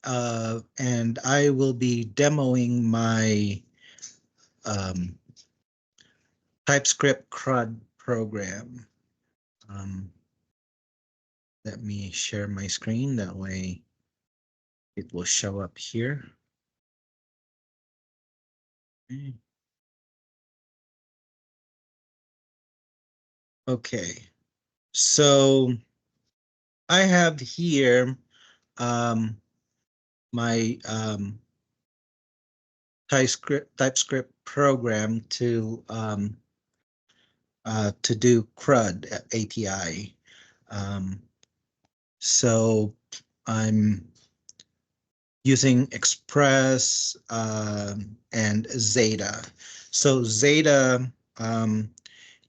and I will be demoing my Typescript CRUD program. Let me share my screen, that way it will show up here. Okay, so I have here my TypeScript program to do CRUD API. So I'm using Express and Zeta. So Zeta,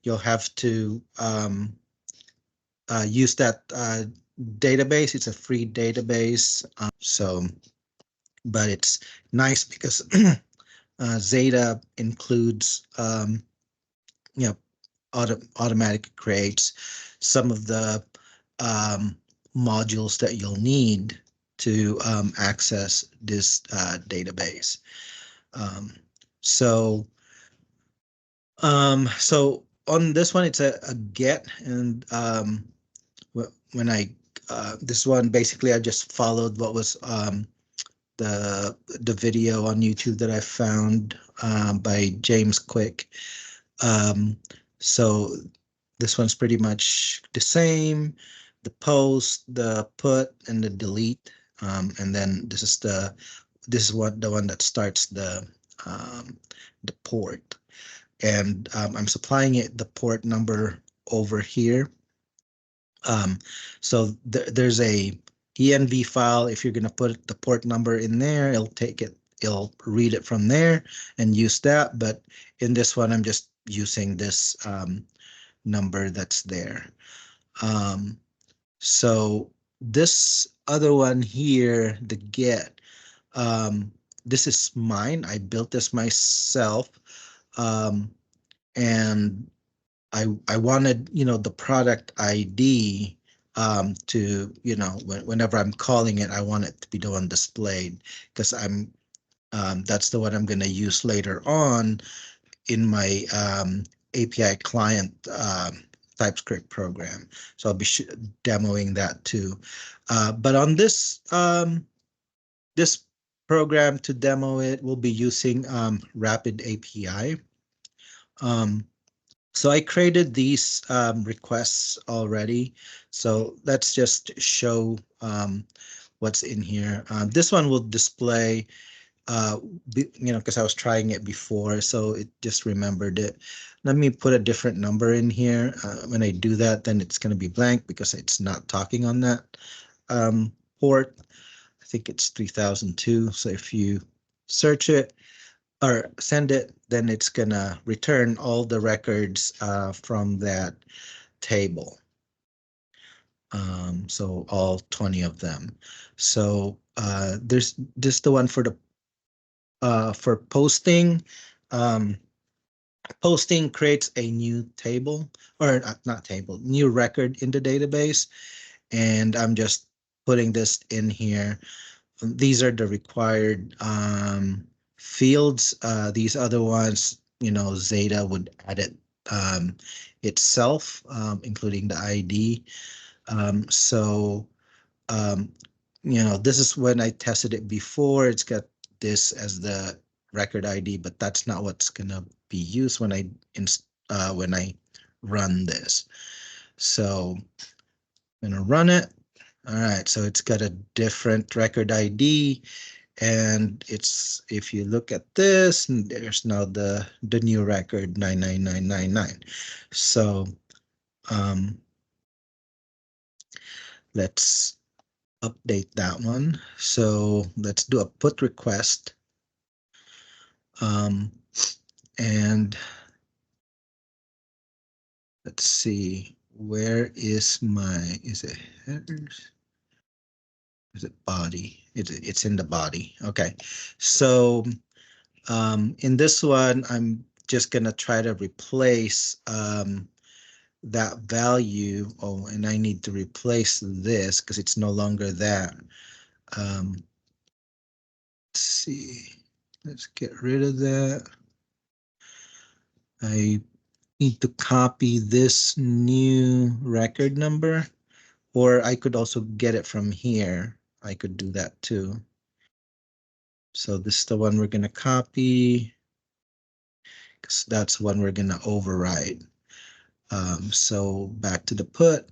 you'll have to use that database. It's a free database. But it's nice because Zeta includes, you know, automatically creates some of the modules that you'll need to access this database. So on this one, it's a get, and when I this one, basically I just followed what was the video on YouTube that I found by James Quick. So this one's pretty much the same. The post, the put, and the delete, and then this is the one that starts the port, and I'm supplying it the port number over here. So there's a env file. If you're going to put the port number in there, it'll read it from there and use that. But in this one, I'm just using this number that's there. So this other one here, the get, this is mine. I built this myself, and I wanted, the product ID to, whenever I'm calling it, I want it to be the one displayed, because that's the one I'm going to use later on in my API client TypeScript program. So I'll be demoing that too. But on this this program, to demo it, we'll be using Rapid API. So I created these requests already. So let's just show what's in here. This one will display, because I was trying it before, so it just remembered it. Let me put a different number in here. When I do that, then it's going to be blank because it's not talking on that port. I think it's 3002. So if you search it or send it, then it's going to return all the records from that table. So all 20 of them. So there's this the one for the for posting. Posting creates a new table, or not table, new record in the database. And I'm just putting this in here. These are the required fields. These other ones, Zeta would add it itself, including the ID. This is when I tested it before. It's got this as the record ID, but that's not what's gonna be used when I run this. So I'm gonna run it. All right, so it's got a different record ID, and if you look at this, there's now the new record 99999. So let's update that one. So let's do a put request. And let's see, where is is it headers? Is it body? It's in the body. Okay. So in this one, I'm just gonna try to replace that value. Oh, and I need to replace this because it's no longer that. let's see. Let's get rid of that. I need to copy this new record number, or I could also get it from here. I could do that too. So this is the one we're going to copy, because that's one we're going to override. So back to the put.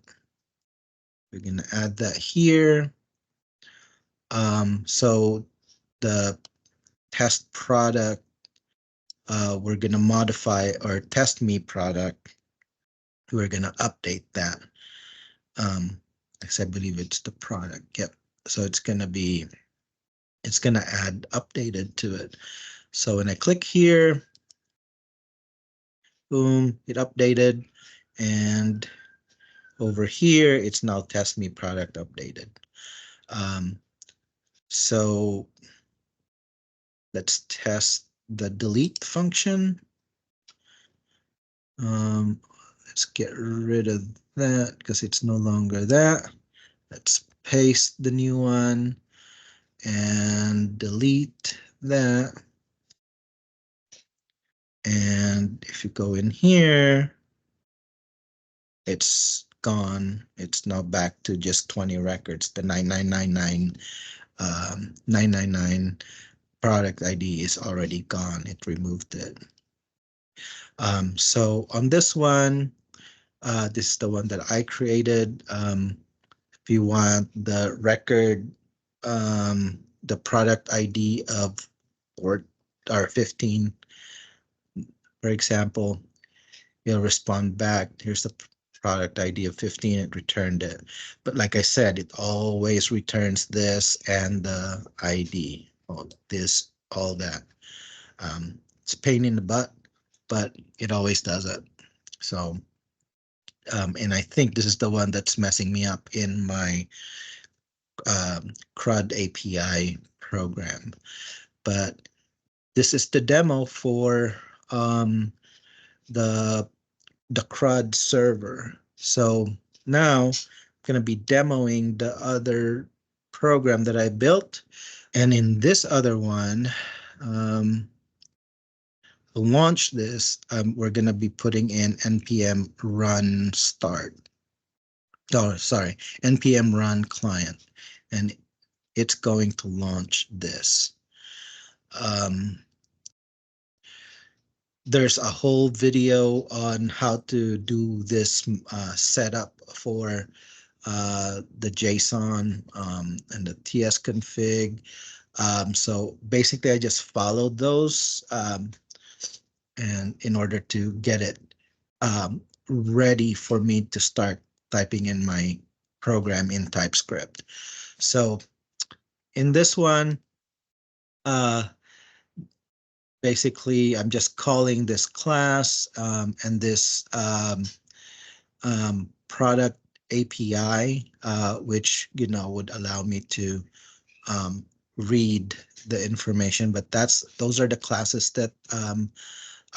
We're going to add that here. So the test product, we're going to modify our test me product. We're going to update that. I believe it's the product. Yep. So it's going to add updated to it. So when I click here, boom, it updated. And over here, it's now test me product updated. So let's test the delete function. Let's get rid of that because it's no longer that. Let's paste the new one and delete that. And if you go in here, it's gone. It's now back to just 20 records. The 999 product ID is already gone. It removed it. So on this one, this is the one that I created. If you want the record, the product ID of port or 15, for example, you'll respond back. Here's the product ID of 15. It returned it. But like I said, it always returns this and the ID, all this, all that. It's a pain in the butt, but it always does it. So, and I think this is the one that's messing me up in my CRUD API program. But this is the demo for the CRUD server. So now I'm going to be demoing the other program that I built. And in this other one, to launch this, we're going to be putting in npm run start. Oh, sorry, npm run client. And it's going to launch this. There's a whole video on how to do this setup for the JSON and the TS config. So basically, I just followed those and in order to get it ready for me to start typing in my program in TypeScript. So in this one, basically, I'm just calling this class and this product API, which would allow me to read the information. But those are the classes that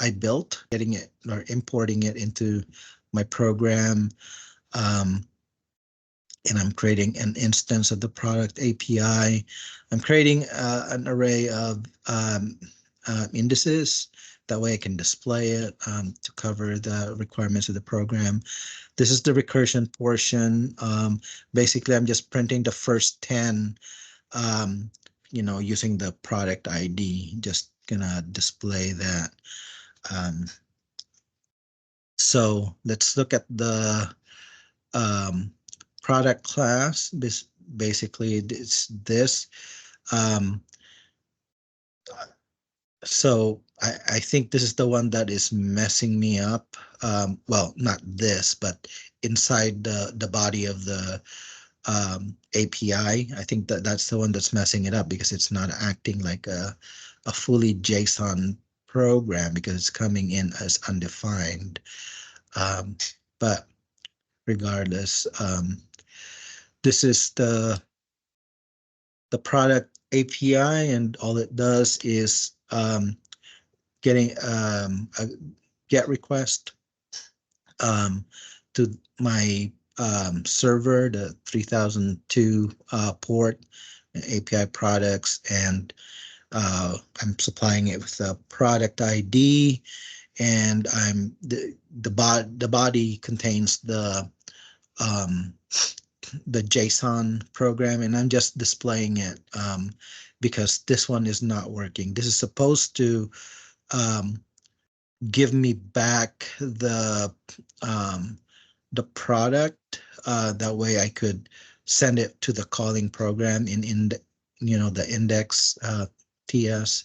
I built, getting it or importing it into my program. And I'm creating an instance of the product API. I'm creating an array of indices. That way I can display it to cover the requirements of the program. This is the recursion portion. Basically, I'm just printing the first 10, using the product ID, just gonna display that. So let's look at the product class. Basically, it's this. So I think this is the one that is messing me up. Well, not this, but inside the body of the API. I think that's the one that's messing it up because it's not acting like a fully JSON program because it's coming in as undefined. But regardless, this is the product API, and all it does is getting a GET request to my server, the 3002 port, API products, and I'm supplying it with a product ID, and I'm the body contains um, the JSON program, and I'm just displaying it because this one is not working. This is supposed to um, give me back um, the product. That way, I could send it to the calling program in the index TS,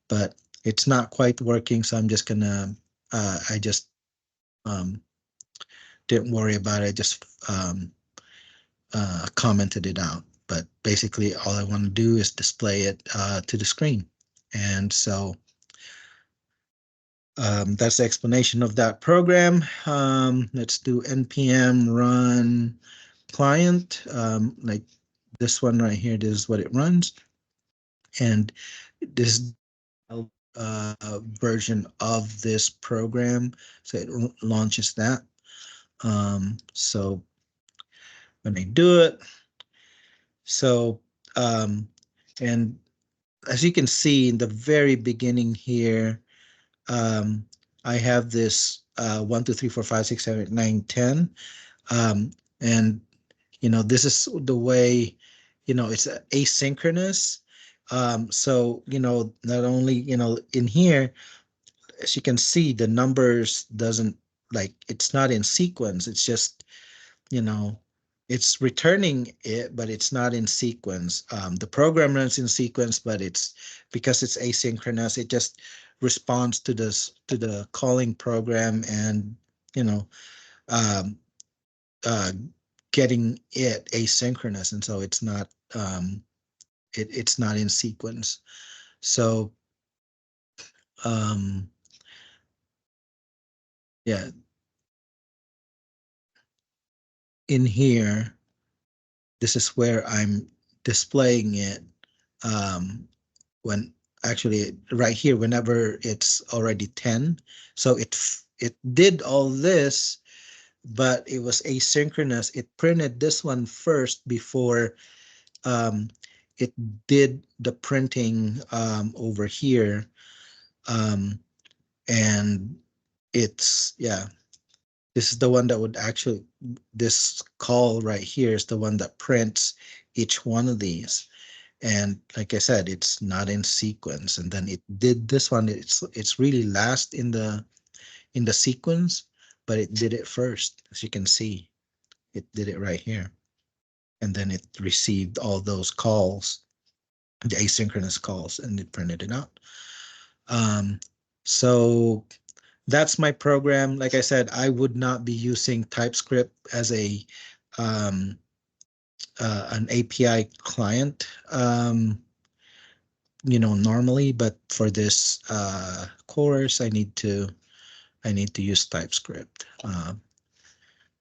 but it's not quite working. So I'm just gonna I just um, didn't worry about it. I just commented it out. But basically, all I want to do is display it to the screen. And so that's the explanation of that program. Let's do npm run client. Like this one right here, this is what it runs. And this version of this program, so it launches that. So when I do it, so and as you can see in the very beginning here, um, I have this 1, 2, 3, 4, 5, 6, 7, 8, 9, 10. And this is the way, it's asynchronous. So not only in here, as you can see, the numbers doesn't, like, it's not in sequence. It's just, you know it's returning it, but it's not in sequence. The program runs in sequence, but it's because it's asynchronous, it just responds to the calling program, and you know um, uh, getting it asynchronous, and so it's not in sequence. So um, yeah, in here, this is where I'm displaying it, um, when actually right here, whenever it's already 10. So it did all this, but it was asynchronous. It printed this one first before um, it did the printing over here. Um, and yeah, this is the one that would actually, this call right here is the one that prints each one of these. And like I said, it's not in sequence. And then it did this one. It's really last in the sequence, but it did it first. As you can see, it did it right here. And then it received all those calls, the asynchronous calls, and it printed it out. So that's my program. Like I said, I would not be using TypeScript as um, an API client, normally, but for this course, I need to use TypeScript,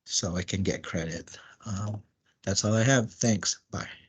so I can get credit. That's all I have. Thanks. Bye.